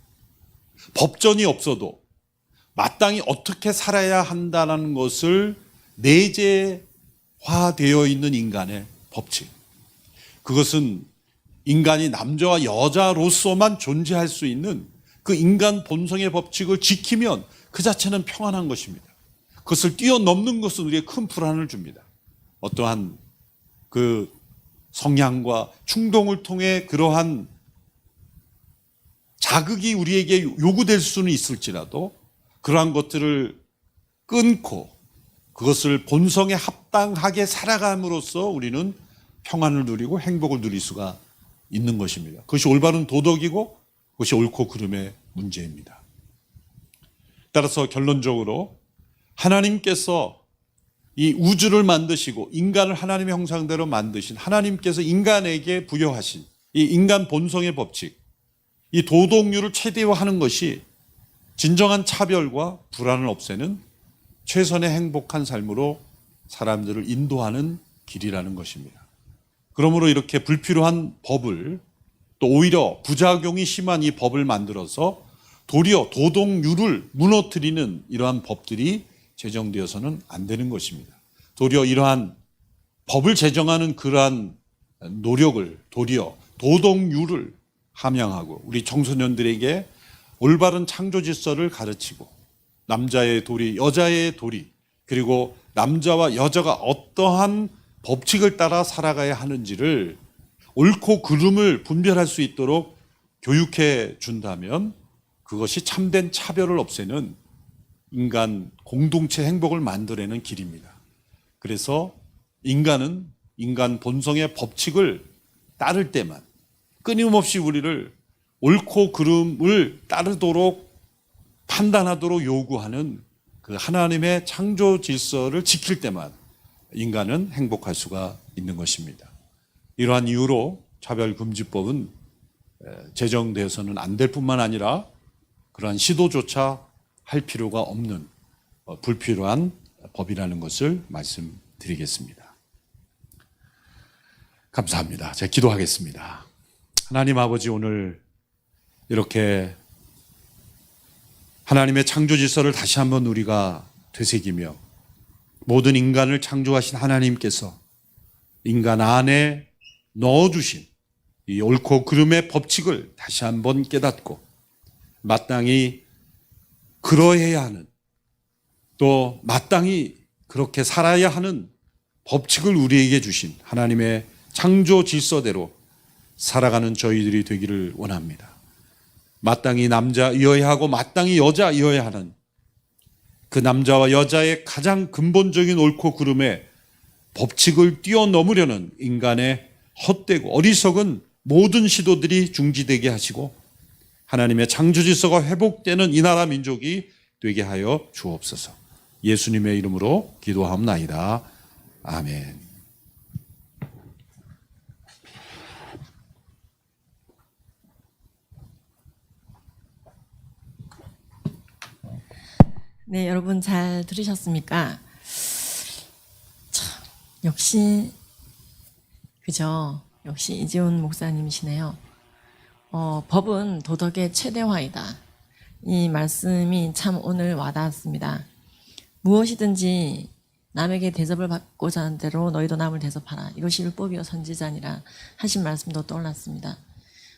B: 법전이 없어도 마땅히 어떻게 살아야 한다는 것을 내재화되어 있는 인간의 법칙. 그것은 인간이 남자와 여자로서만 존재할 수 있는 그 인간 본성의 법칙을 지키면 그 자체는 평안한 것입니다. 그것을 뛰어넘는 것은 우리에게 큰 불안을 줍니다. 어떠한 그 성향과 충동을 통해 그러한 자극이 우리에게 요구될 수는 있을지라도 그러한 것들을 끊고 그것을 본성에 합당하게 살아감으로써 우리는 평안을 누리고 행복을 누릴 수가 있는 것입니다. 그것이 올바른 도덕이고 그것이 옳고 그름의 문제입니다. 따라서 결론적으로 하나님께서 이 우주를 만드시고 인간을 하나님의 형상대로 만드신 하나님께서 인간에게 부여하신 이 인간 본성의 법칙, 이 도덕률을 최대화하는 것이 진정한 차별과 불안을 없애는 최선의 행복한 삶으로 사람들을 인도하는 길이라는 것입니다. 그러므로 이렇게 불필요한 법을 또 오히려 부작용이 심한 이 법을 만들어서 도리어 도덕률을 무너뜨리는 이러한 법들이 제정되어서는 안 되는 것입니다. 도리어 이러한 법을 제정하는 그러한 노력을 도리어 도덕률을 함양하고 우리 청소년들에게 올바른 창조 질서를 가르치고 남자의 도리, 여자의 도리, 그리고 남자와 여자가 어떠한 법칙을 따라 살아가야 하는지를 옳고 그름을 분별할 수 있도록 교육해 준다면 그것이 참된 차별을 없애는 인간 공동체 행복을 만들어내는 길입니다. 그래서 인간은 인간 본성의 법칙을 따를 때만 끊임없이 우리를 옳고 그름을 따르도록 판단하도록 요구하는 그 하나님의 창조 질서를 지킬 때만 인간은 행복할 수가 있는 것입니다. 이러한 이유로 차별금지법은 제정되어서는 안 될 뿐만 아니라 그러한 시도조차 할 필요가 없는 불필요한 법이라는 것을 말씀드리겠습니다. 감사합니다. 제가 기도하겠습니다. 하나님 아버지, 오늘 이렇게 하나님의 창조 질서를 다시 한번 우리가 되새기며 모든 인간을 창조하신 하나님께서 인간 안에 넣어주신 이 옳고 그름의 법칙을 다시 한번 깨닫고 마땅히 그러해야 하는 또 마땅히 그렇게 살아야 하는 법칙을 우리에게 주신 하나님의 창조 질서대로 살아가는 저희들이 되기를 원합니다. 마땅히 남자이어야 하고 마땅히 여자이어야 하는 그 남자와 여자의 가장 근본적인 옳고 그름의 법칙을 뛰어넘으려는 인간의 헛되고 어리석은 모든 시도들이 중지되게 하시고 하나님의 창조 질서가 회복되는 이 나라 민족이 되게 하여 주옵소서. 예수님의 이름으로 기도하옵나이다. 아멘.
A: 네, 여러분 잘 들으셨습니까? 역시 그죠. 역시 이재훈 목사님이시네요. 법은 도덕의 최대화이다. 이 말씀이 참 오늘 와닿았습니다. 무엇이든지 남에게 대접을 받고자 하는 대로 너희도 남을 대접하라. 이것이 율법이요 선지자니라 하신 말씀도 떠올랐습니다.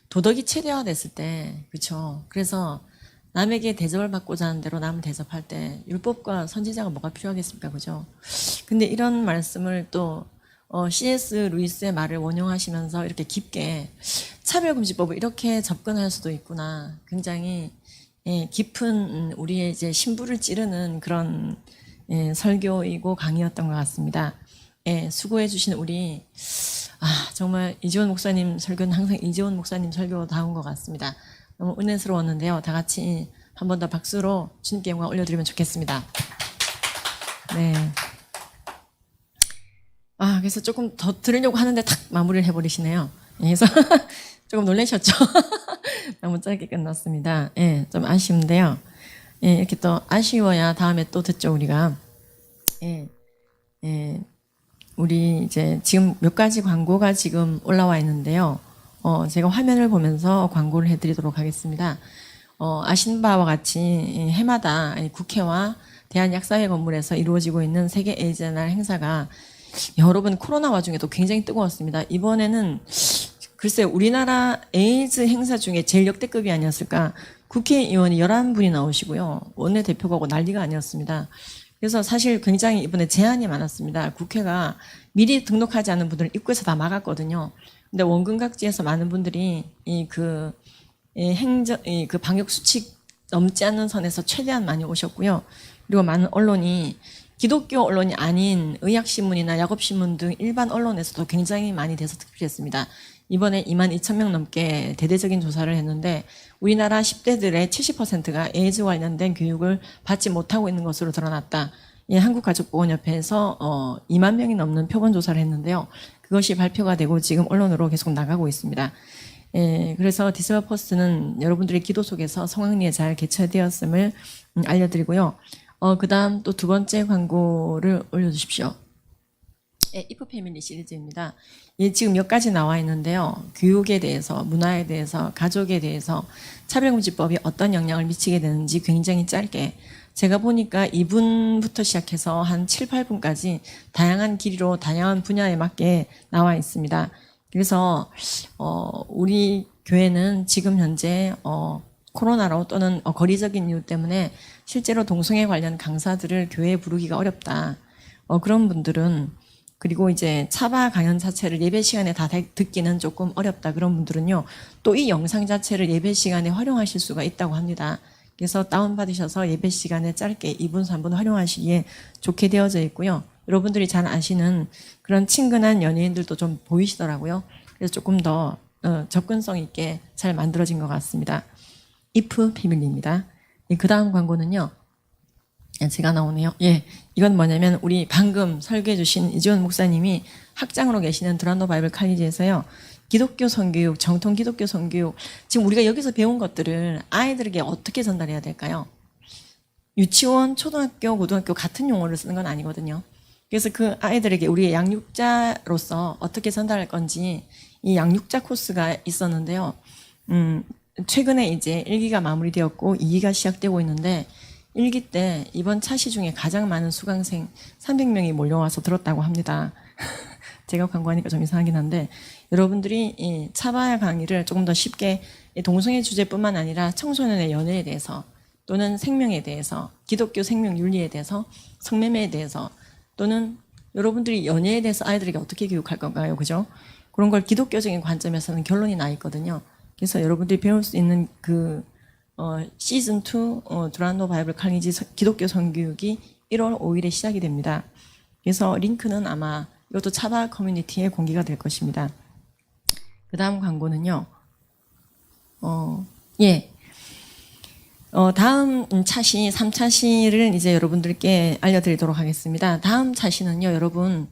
A: 도덕이 최대화됐을 때, 그렇죠. 그래서 남에게 대접을 받고자 하는 대로 남을 대접할 때 율법과 선지자가 뭐가 필요하겠습니까, 그죠? 근데 이런 말씀을 또 C.S. 루이스의 말을 원용하시면서 이렇게 깊게 차별금지법을 이렇게 접근할 수도 있구나. 굉장히 깊은 우리의 이제 심부를 찌르는 그런 설교이고 강의였던 것 같습니다. 수고해 주신 우리 정말 이재원 목사님 설교는 항상 이재원 목사님 설교다운 것 같습니다. 너무 은혜스러웠는데요. 다 같이 한 번 더 박수로 주님께 영광 올려드리면 좋겠습니다. 네. 그래서 조금 더 들으려고 하는데 탁 마무리를 해버리시네요. 그래서 조금 놀라셨죠? 너무 짧게 끝났습니다. 좀 아쉬운데요. 이렇게 또 아쉬워야 다음에 또 듣죠, 우리가. 우리 이제 지금 몇 가지 광고가 지금 올라와 있는데요. 제가 화면을 보면서 광고를 해드리도록 하겠습니다. 아신 바와 같이 해마다 국회와 대한약사회 건물에서 이루어지고 있는 세계 에이즈 날 행사가 여러분 코로나 와중에도 굉장히 뜨거웠습니다. 이번에는 글쎄 우리나라 에이즈 행사 중에 제일 역대급이 아니었을까. 국회의원이 11분이 나오시고요. 원내대표가 오고 난리가 아니었습니다. 그래서 사실 굉장히 이번에 제한이 많았습니다. 국회가 미리 등록하지 않은 분들은 입구에서 다 막았거든요. 근데 원근각지에서 많은 분들이 그 방역 수칙 넘지 않는 선에서 최대한 많이 오셨고요. 그리고 많은 언론이 기독교 언론이 아닌 의학신문이나 야곱신문 등 일반 언론에서도 굉장히 많이 대서특필했습니다. 이번에 22,000명 넘게 대대적인 조사를 했는데 우리나라 10대들의 70%가 에이즈 관련된 교육을 받지 못하고 있는 것으로 드러났다. 한국가족보건협회에서 2만 명이 넘는 표본 조사를 했는데요. 그것이 발표가 되고 지금 언론으로 계속 나가고 있습니다. 그래서 디스바 포스트는 여러분들의 기도 속에서 성황리에 잘 개최되었음을 알려드리고요. 그 다음 또 두 번째 광고를 올려주십시오. 이프 패밀리 시리즈입니다. 지금 몇 가지 나와 있는데요. 교육에 대해서, 문화에 대해서, 가족에 대해서 차별금지법이 어떤 영향을 미치게 되는지 굉장히 짧게 제가 보니까 2분부터 시작해서 한 7, 8분까지 다양한 길이로 다양한 분야에 맞게 나와 있습니다. 그래서 우리 교회는 지금 현재 코로나로 또는 거리적인 이유 때문에 실제로 동성애 관련 강사들을 교회에 부르기가 어렵다. 그런 분들은 그리고 이제 차바 강연 자체를 예배 시간에 다 듣기는 조금 어렵다. 그런 분들은요. 또 이 영상 자체를 예배 시간에 활용하실 수가 있다고 합니다. 그래서 다운받으셔서 예배 시간에 짧게 2분, 3분 활용하시기에 좋게 되어져 있고요. 여러분들이 잘 아시는 그런 친근한 연예인들도 좀 보이시더라고요. 그래서 조금 더 접근성 있게 잘 만들어진 것 같습니다. 이프 비밀리입니다. 그 다음 광고는요. 제가 나오네요. 이건 뭐냐면 우리 방금 설교해 주신 이지원 목사님이 학장으로 계시는 두란노 바이블 칼리지에서요. 기독교 선교육, 정통 기독교 선교육, 지금 우리가 여기서 배운 것들을 아이들에게 어떻게 전달해야 될까요? 유치원, 초등학교, 고등학교 같은 용어를 쓰는 건 아니거든요. 그래서 그 아이들에게 우리의 양육자로서 어떻게 전달할 건지 이 양육자 코스가 있었는데요. 최근에 이제 1기가 마무리되었고 2기가 시작되고 있는데 1기 때 이번 차시 중에 가장 많은 수강생 300명이 몰려와서 들었다고 합니다. 제가 광고하니까 좀 이상하긴 한데 여러분들이 이 차바야 강의를 조금 더 쉽게 동성애 주제뿐만 아니라 청소년의 연애에 대해서 또는 생명에 대해서 기독교 생명 윤리에 대해서 성매매에 대해서 또는 여러분들이 연애에 대해서 아이들에게 어떻게 교육할 건가요? 그죠? 그런 걸 기독교적인 관점에서는 결론이 나 있거든요. 그래서 여러분들이 배울 수 있는 시즌 2 두란노 바이블 칼리지 기독교 선교육이 1월 5일에 시작이 됩니다. 그래서 링크는 아마 이것도 차바 커뮤니티에 공개가 될 것입니다. 그 다음 광고는요. 다음 차시 3차시를 이제 여러분들께 알려드리도록 하겠습니다. 다음 차시는요. 여러분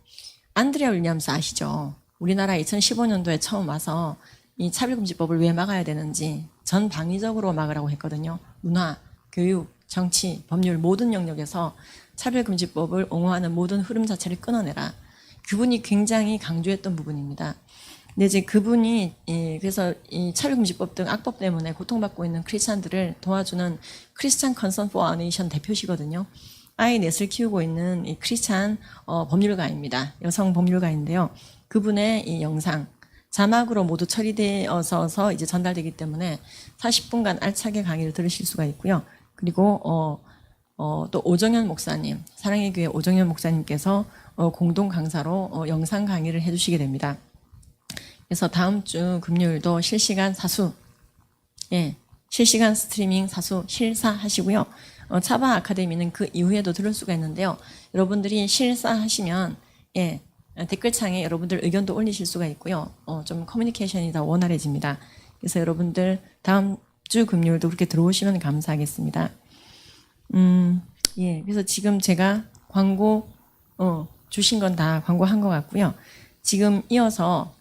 A: 안드레아 윌리엄스 아시죠? 우리나라 2015년도에 처음 와서 이 차별금지법을 왜 막아야 되는지 전방위적으로 막으라고 했거든요. 문화, 교육, 정치, 법률 모든 영역에서 차별금지법을 옹호하는 모든 흐름 자체를 끊어내라. 그분이 굉장히 강조했던 부분입니다. 근데 이제 그분이 그래서 이 차별금지법 등 악법 때문에 고통받고 있는 크리스찬들을 도와주는 크리스찬 컨선 포 네이션 대표시거든요. 아이넷을 키우고 있는 이 크리스찬 법률가입니다. 여성 법률가인데요. 그분의 이 영상 자막으로 모두 처리되어서 이제 전달되기 때문에 40분간 알차게 강의를 들으실 수가 있고요. 그리고 또 오정현 목사님, 사랑의 교회 오정현 목사님께서 공동 강사로 영상 강의를 해주시게 됩니다. 그래서 다음 주 금요일도 실시간 사수, 실시간 스트리밍 사수 실사하시고요. 차바 아카데미는 그 이후에도 들을 수가 있는데요. 여러분들이 실사하시면 댓글창에 여러분들 의견도 올리실 수가 있고요. 좀 커뮤니케이션이 더 원활해집니다. 그래서 여러분들 다음 주 금요일도 그렇게 들어오시면 감사하겠습니다. 그래서 지금 제가 광고 주신 건 다 광고한 것 같고요. 지금 이어서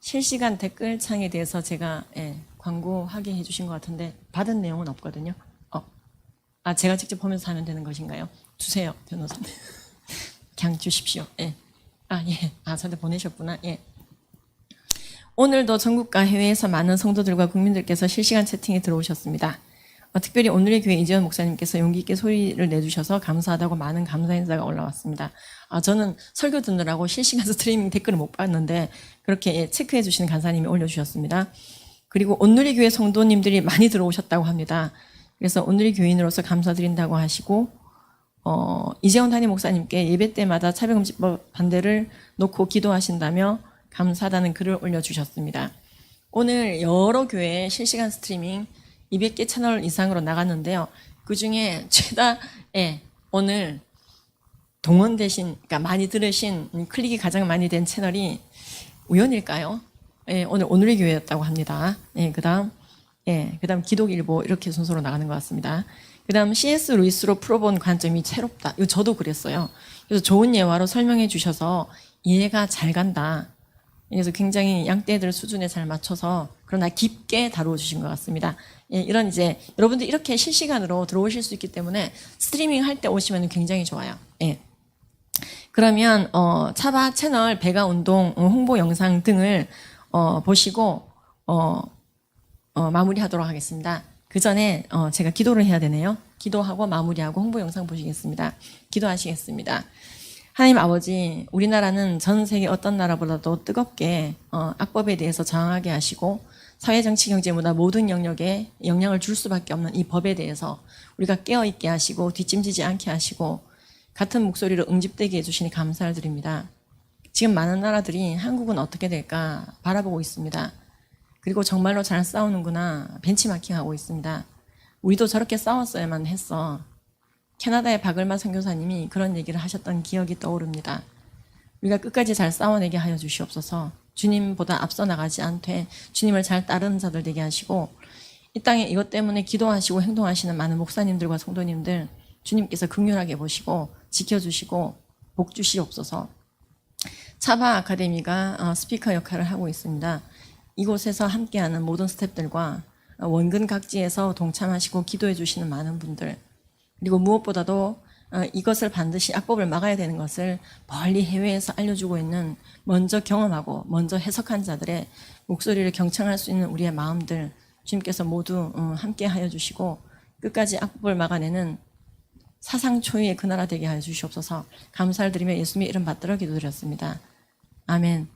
A: 실시간 댓글창에 대해서 제가 광고하게 해주신 것 같은데 받은 내용은 없거든요. 제가 직접 보면서 하면 되는 것인가요? 주세요, 변호사님. 그냥 주십시오. 저한테 보내셨구나. 오늘도 전국과 해외에서 많은 성도들과 국민들께서 실시간 채팅에 들어오셨습니다. 특별히 오늘의 교회 이재원 목사님께서 용기 있게 소리를 내주셔서 감사하다고 많은 감사 인사가 올라왔습니다. 저는 설교 듣느라고 실시간 스트리밍 댓글을 못 봤는데 그렇게 체크해 주시는 간사님이 올려주셨습니다. 그리고 오늘의 교회 성도님들이 많이 들어오셨다고 합니다. 그래서 오늘의 교인으로서 감사드린다고 하시고 이재원 담임 목사님께 예배 때마다 차별금지법 반대를 놓고 기도하신다며 감사하다는 글을 올려주셨습니다. 오늘 여러 교회에 실시간 스트리밍 200개 채널 이상으로 나갔는데요. 그중에 최다 오늘 동원되신, 그러니까 많이 들으신 클릭이 가장 많이 된 채널이 우연일까요? 오늘의 교회였다고 합니다. 그다음 기독일보 이렇게 순서로 나가는 것 같습니다. 그다음 C.S. 루이스로 풀어본 관점이 새롭다. 이거 저도 그랬어요. 그래서 좋은 예화로 설명해 주셔서 이해가 잘 간다. 그래서 굉장히 양떼들 수준에 잘 맞춰서 그러나 깊게 다루어 주신 것 같습니다. 이런 이제 여러분들 이렇게 실시간으로 들어오실 수 있기 때문에 스트리밍 할 때 오시면 굉장히 좋아요. 그러면 차바 채널 배가 운동 홍보 영상 등을 보시고 마무리하도록 하겠습니다. 그 전에 제가 기도를 해야 되네요. 기도하고 마무리하고 홍보 영상 보시겠습니다. 기도하시겠습니다. 하나님 아버지, 우리나라는 전 세계 어떤 나라보다도 뜨겁게 악법에 대해서 저항하게 하시고 사회, 정치, 경제, 문화 모든 영역에 영향을 줄 수밖에 없는 이 법에 대해서 우리가 깨어있게 하시고 뒷짐지지 않게 하시고 같은 목소리로 응집되게 해주시니 감사를 드립니다. 지금 많은 나라들이 한국은 어떻게 될까 바라보고 있습니다. 그리고 정말로 잘 싸우는구나 벤치마킹하고 있습니다. 우리도 저렇게 싸웠어야만 했어. 캐나다의 박을마 선교사님이 그런 얘기를 하셨던 기억이 떠오릅니다. 우리가 끝까지 잘 싸워내게 하여 주시옵소서. 주님보다 앞서 나가지 않되 주님을 잘 따르는 자들 되게 하시고 이 땅에 이것 때문에 기도하시고 행동하시는 많은 목사님들과 성도님들 주님께서 긍휼하게 보시고 지켜주시고 복 주시옵소서. 차바 아카데미가 스피커 역할을 하고 있습니다. 이곳에서 함께하는 모든 스태프들과 원근 각지에서 동참하시고 기도해 주시는 많은 분들, 그리고 무엇보다도 이것을 반드시 악법을 막아야 되는 것을 멀리 해외에서 알려주고 있는 먼저 경험하고 먼저 해석한 자들의 목소리를 경청할 수 있는 우리의 마음들 주님께서 모두 함께 하여 주시고 끝까지 악법을 막아내는 사상 초유의 그 나라 되게 하여 주시옵소서. 감사를 드리며 예수님의 이름 받들어 기도드렸습니다. 아멘.